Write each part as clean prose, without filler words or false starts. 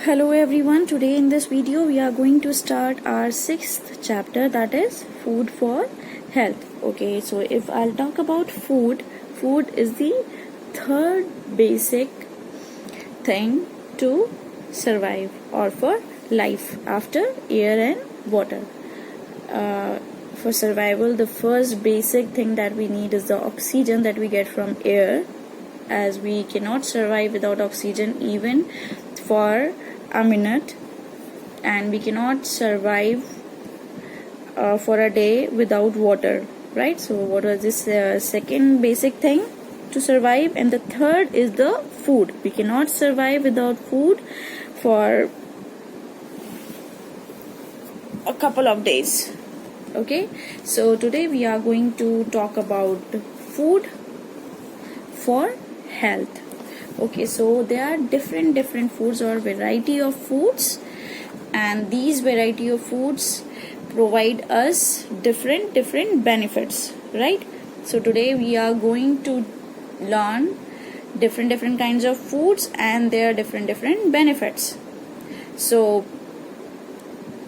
Hello everyone, today in this video we are going to start our 6th chapter, that is food for health. Okay, so if I'll talk about food is the third basic thing to survive or for life after air and water. For survival, the first basic thing that we need is the oxygen that we get from air, as we cannot survive without oxygen even for a minute, and we cannot survive for a day without water, right? So water is this second basic thing to survive, and the third is the food. We cannot survive without food for a couple of days. Okay, so today we are going to talk about food for health. Okay, so there are different foods or variety of foods, and these variety of foods provide us different benefits, right? So today we are going to learn different kinds of foods and their different benefits. So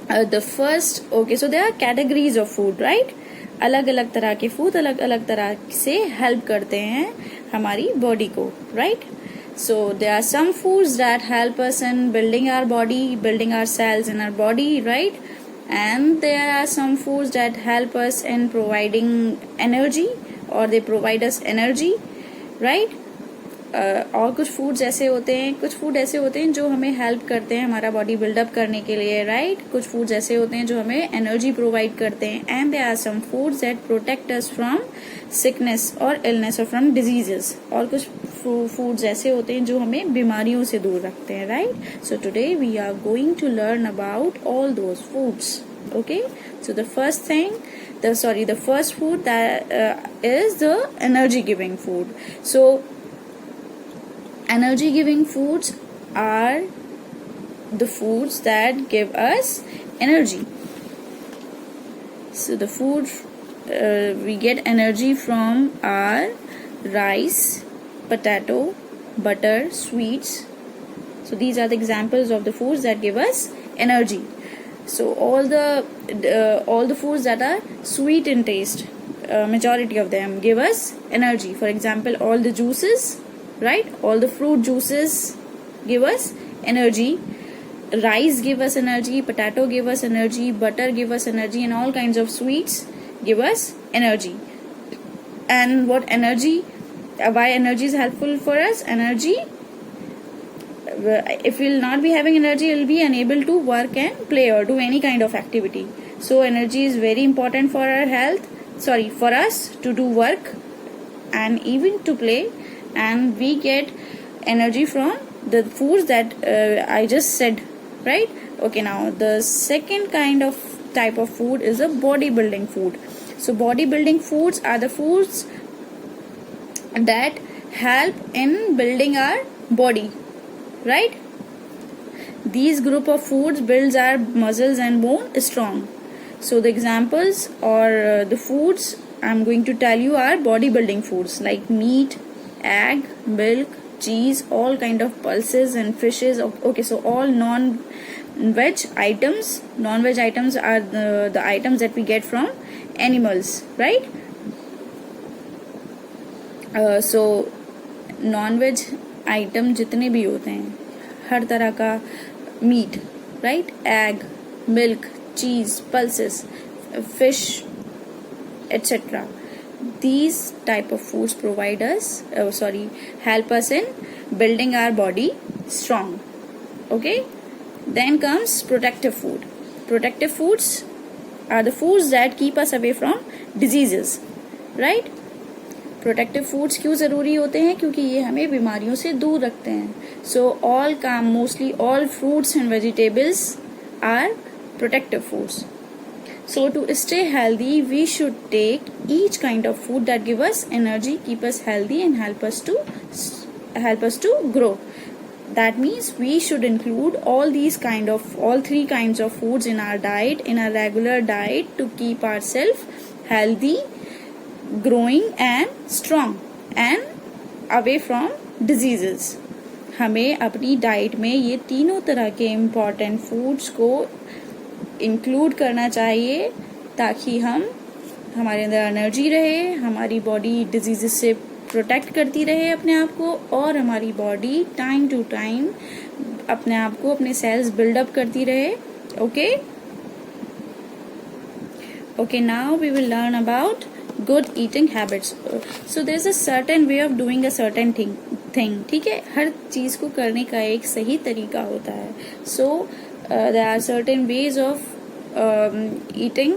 the first, okay, so there are categories of food, right? अलग अलग तरह के food अलग अलग तरह से help करते हैं हमारी बॉडी को, right? So there are some foods that help us in building our body, building our cells in our body, right? And there are some foods that help us in providing energy, or they provide us energy, right? और कुछ foods ऐसे होते हैं जो हमें help करते हैं हमारा बॉडी बिल्डअप करने के लिए, राइट? कुछ फूड्स ऐसे होते हैं जो हमें एनर्जी प्रोवाइड करते हैं, and there are some foods that protect us from sickness और इलनेस और फ्रॉम डिजीजेस, और कुछ फूड्स ऐसे होते हैं जो हमें बीमारियों से दूर रखते हैं, right? So today we are going to learn about all those foods. Okay, so the first food that is the energy giving food. So energy giving foods are the foods that give us energy. So the food we get energy from our rice, potato, butter, sweets. So these are the examples of the foods that give us energy. So all the foods that are sweet in taste, majority of them give us energy. For example, all the juices, right? All the fruit juices give us energy. Rice give us energy, potato give us energy, butter give us energy, and all kinds of sweets give us energy. And what energy? Why energy is helpful for us? Energy, if we'll not be having energy, we'll be unable to work and play or do any kind of activity. So energy is very important for our health, for us to do work and even to play, and we get energy from the foods that I just said, right? Okay, now the second type of food is a bodybuilding food. So bodybuilding foods are the foods that help in building our body, right? These group of foods builds our muscles and bone strong. So the examples or the foods I'm going to tell you are bodybuilding foods like meat, egg, milk, cheese, all kind of pulses and fishes. Okay, so all non-veg items. Non-veg items are the items that we get from animals, right? So non-veg item जितने भी होते हैं, हर तरह का meet, right? Egg, milk, चीज, pulses, fish, etc. These type of foods help us in building our body strong. Okay, then comes protective food. Protective foods are the foods that keep us away from diseases, right? Protective foods क्यों ज़रूरी होते हैं? क्योंकि ये हमें बीमारियों से दूर रखते हैं. So mostly all fruits and vegetables are protective foods. So to stay healthy, we should take each kind of food that give us energy, keep us healthy, and help us to grow. That means we should include all three kinds of foods in our diet, in our regular diet, to keep ourselves healthy, growing and strong, and away from diseases. हमें अपनी diet में ये तीनों तरह के important foods को include करना चाहिए ताकि हमारे अंदर एनर्जी रहे, हमारी बॉडी डिजीजेस से प्रोटेक्ट करती रहे अपने आप को, और हमारी बॉडी टाइम टू टाइम अपने आप को, अपने सेल्स बिल्डअप करती रहे. Okay, now we will learn about good eating habits. So there is a certain way of doing a certain thing. ठीक है, हर चीज को करने का एक सही तरीका होता है. So there are certain ways of eating,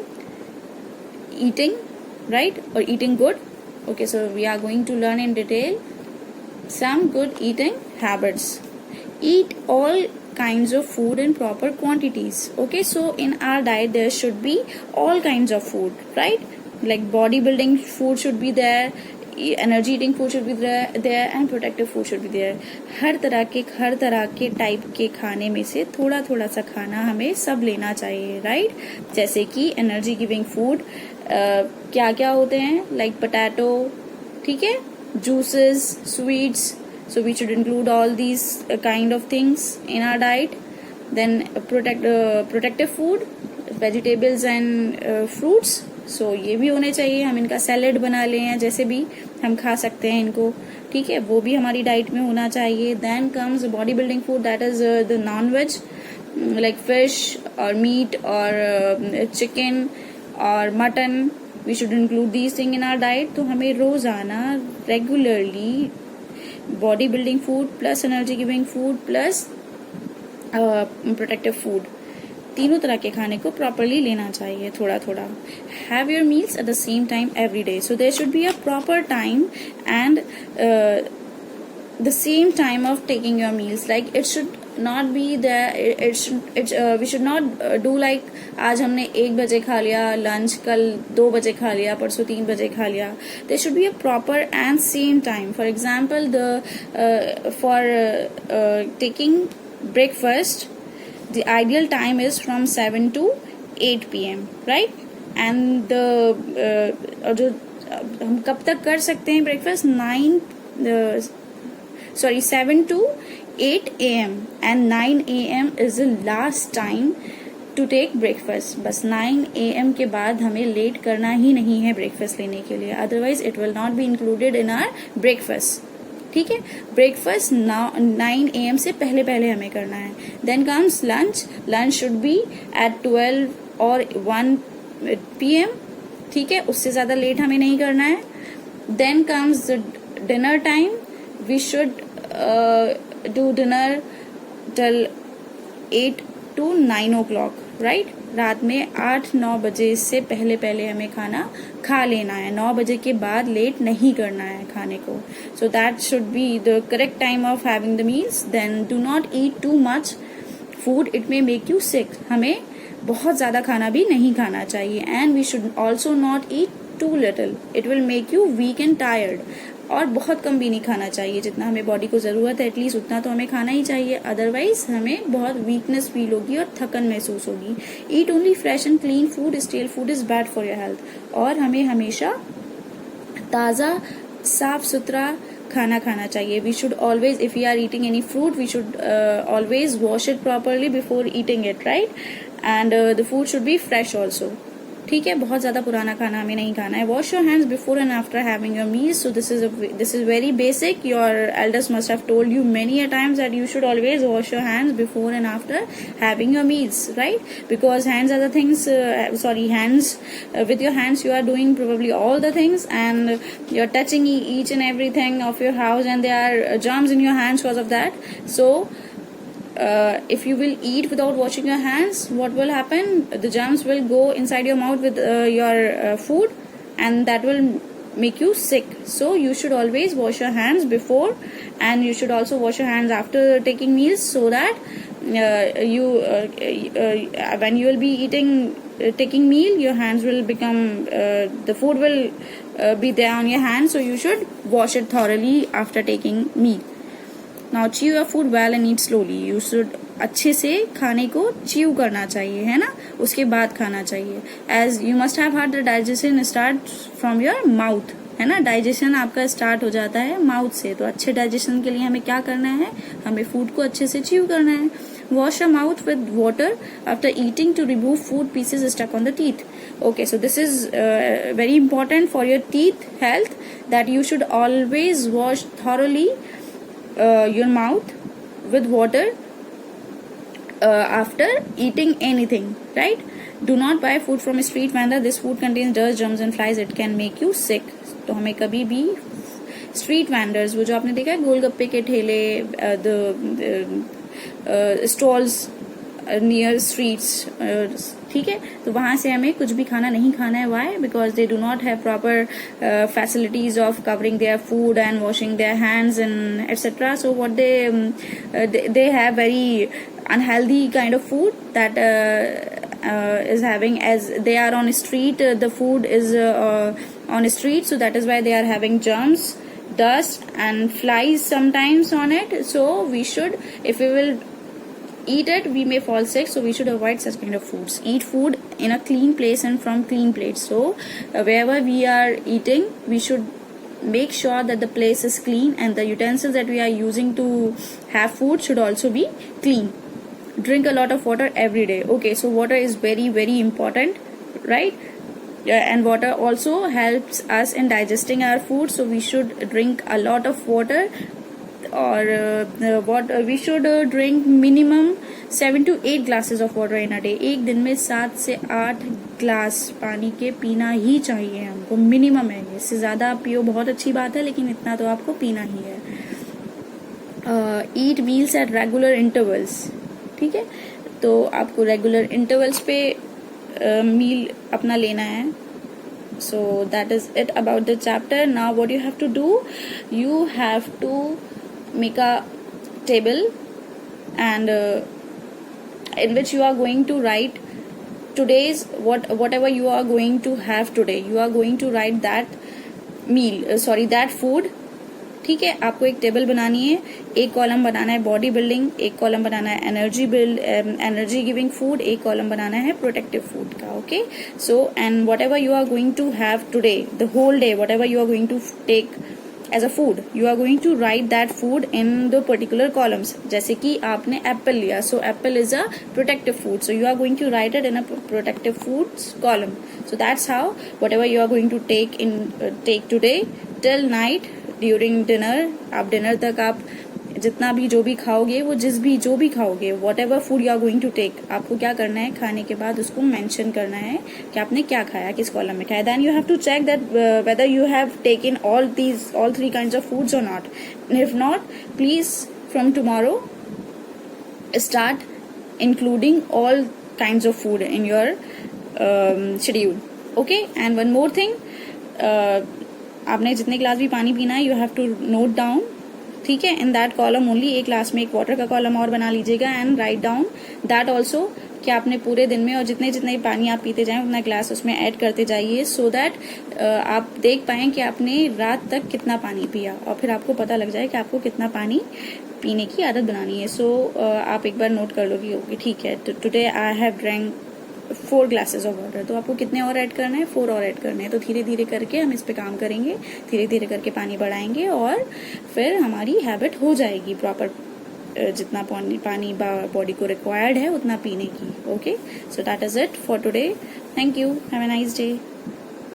right, or eating good. Okay, so we are going to learn in detail some good eating habits. Eat all kinds of food in proper quantities. Okay, so in our diet there should be all kinds of food, right? Like bodybuilding food should be there, energy eating food should be there, and protective food should be there. हर तरह के type के खाने में से थोड़ा थोड़ा सा खाना हमें सब लेना चाहिए, राइट? जैसे कि एनर्जी गिविंग फूड क्या क्या होते हैं, लाइक पोटैटो, ठीक है, juices, sweets. So we should include all these kind of things in our diet. Then protective food, vegetables and fruits. So ये भी होने चाहिए. हम इनका सैलेड बना लें या जैसे भी हम खा सकते हैं इनको, ठीक है, वो भी हमारी डाइट में होना चाहिए. Then comes body building food, that is the non-veg, like fish or meat or chicken or mutton. We should include these things in our diet. तो हमें रोजाना regularly body building food plus energy giving food plus protective food, तीनों तरह के खाने को properly लेना चाहिए थोड़ा थोड़ा. Have your meals at the same time every day. So there should be a proper time and the same time of taking your meals. Like it should not be there, we should not do like आज हमने 1 बजे खा लिया lunch, कल 2 बजे खा लिया, परसों 3 बजे खा लिया. there should be a proper and same time. For example, for taking breakfast, the ideal time is from 7 to 8 p.m. right? and जो हम कब तक कर सकते हैं breakfast, 7 to 8 a.m. and 9 a.m. is the last time to take breakfast. बस 9 a.m. के बाद हमें लेट करना ही नहीं है ब्रेकफास्ट लेने के लिए, otherwise it will not be included in our breakfast. ठीक है, ब्रेकफास्ट 9 a.m. से पहले हमें करना है. Then comes lunch. Lunch should be at 12 और 1 p.m. ठीक है, उससे ज्यादा लेट हमें नहीं करना है. Then comes the dinner time. We should do dinner till 8 to 9 o'clock, right? रात में 8-9 बजे से पहले हमें खाना खा लेना है. 9 बजे के बाद लेट नहीं करना है खाने को. So that should be the correct time of having the meals. Then do not eat too much food. It may make you sick. हमें बहुत ज्यादा खाना भी नहीं खाना चाहिए. And we should also not eat too little. It will make you weak and tired. और बहुत कम भी नहीं खाना चाहिए. जितना हमें बॉडी को जरूरत है एटलीस्ट उतना तो हमें खाना ही चाहिए, अदरवाइज हमें बहुत वीकनेस फील होगी और थकन महसूस होगी. Eat only fresh and clean food. Stale food is bad for your health. और हमें हमेशा ताज़ा साफ सुथरा खाना खाना चाहिए. We should always, if you are eating any fruit, we should always wash it properly before eating it, right? And the food should be fresh also. ठीक है, बहुत ज्यादा पुराना खाना हमें नहीं खाना है. Wash your hands before and after having your meals. So this is very basic. Your elders must have told you many a times that you should always wash your hands before and after having your meals, right? Because hands are the things, hands, with your hands you are doing probably all the things, and you're touching each and everything of your house, and there are germs in your hands because of that. So if you will eat without washing your hands, what will happen? The germs will go inside your mouth with your food, and that will make you sick. So you should always wash your hands before, and you should also wash your hands after taking meals, so that when you will be taking meal, your hands will become, the food will be there on your hands, so you should wash it thoroughly after taking meal. Now chew your food well and eat slowly. You should अच्छे से खाने को chew करना चाहिए, है ना, उसके बाद खाना चाहिए. As you must have heard the digestion starts from your mouth, है ना, डाइजेशन आपका स्टार्ट हो जाता है माउथ से। तो अच्छे डाइजेशन के लिए हमें क्या करना है, हमें फूड को अच्छे से च्यू करना है। Wash your mouth with water after eating to remove food pieces stuck on the teeth. Okay, so this is very important for your teeth health, that you should always wash thoroughly your mouth with water after eating anything, right? Do not buy food from a street vendor. This food contains dust, germs and flies. It can make you sick. तो हमें कभी भी street vendors, वो जो आपने देखा है गोलगप्पे के ठेले, स्टॉल्स नियर स्ट्रीट्स, ठीक है, तो वहां से हमें कुछ भी खाना नहीं खाना है। Why? Because they do not have proper facilities of covering their food and washing their hands and etcetera. So what they have very unhealthy kind of food that is having, as they are on street, the food is on street, so that is why they are having germs, dust and flies sometimes on it. So we should, if we will eat it, we may fall sick, so we should avoid such kind of foods. Eat food in a clean place and from clean plates. So wherever we are eating, we should make sure that the place is clean and the utensils that we are using to have food should also be clean. Drink a lot of water every day. Okay, so water is very, very important, right? And water also helps us in digesting our food, so we should drink a lot of water. और we should drink minimum 7 to 8 glasses of water in a day. एक दिन में 7 से 8 glass पानी के पीना ही चाहिए हमको, मिनिमम है। इससे ज्यादा आप पियो बहुत अच्छी बात है, लेकिन इतना तो आपको पीना ही है। ईट मील्स एट रेगुलर इंटरवल्स, ठीक है, तो आपको रेगुलर इंटरवल्स पे मील अपना लेना है। So that is it about the chapter. Now what you have to do, you have to make a table and in which you are going to write today's whatever you are going to have today. You are going to write that that food, ठीक है। आपको एक table बनानी है, एक column बनाना है body building, एक कॉलम बनाना है एनर्जी गिविंग फूड, एक कॉलम बनाना है प्रोटेक्टिव फूड का। Okay, so and whatever you are going to have today, the whole day, whatever you are going to take as a food, you are going to write that food in the particular columns. जैसे कि आपने apple लिया, so apple is a protective food, so you are going to write it in a protective foods column. So that's how whatever you are going to take today till night during dinner. आप dinner तक आप जितना भी जो भी खाओगे, वो जो भी खाओगे, whatever food you are going to take, आपको क्या करना है, खाने के बाद उसको मेंशन करना है कि आपने क्या खाया, किस कॉलम में खाया। Then you have to check that whether you have taken all 3 kinds of foods or not. If not, please from tomorrow start including all kinds of food in your schedule. Okay, and one more thing, आपने जितने गिलास भी पानी पीना है, you have to note down, ठीक है, in that column only. एक ग्लास में एक वाटर का कॉलम और बना लीजिएगा and write down that also, कि आपने पूरे दिन में और जितने पानी आप पीते जाएं उतना ग्लास उसमें ऐड करते जाइए, सो दैट आप देख पाएं कि आपने रात तक कितना पानी पिया, और फिर आपको पता लग जाए कि आपको कितना पानी पीने की आदत बनानी है। सो आप एक बार नोट कर लोगे, ओके ठीक है, today I have drank 4 glasses of water, तो आपको कितने और ऐड करना है, 4 और ऐड करने हैं। तो धीरे धीरे करके हम इस पे काम करेंगे, धीरे धीरे करके पानी बढ़ाएंगे और फिर हमारी हैबिट हो जाएगी प्रॉपर, जितना पानी बॉडी को रिक्वायर्ड है उतना पीने की। Okay, so that is it for today. Thank you, have a nice day.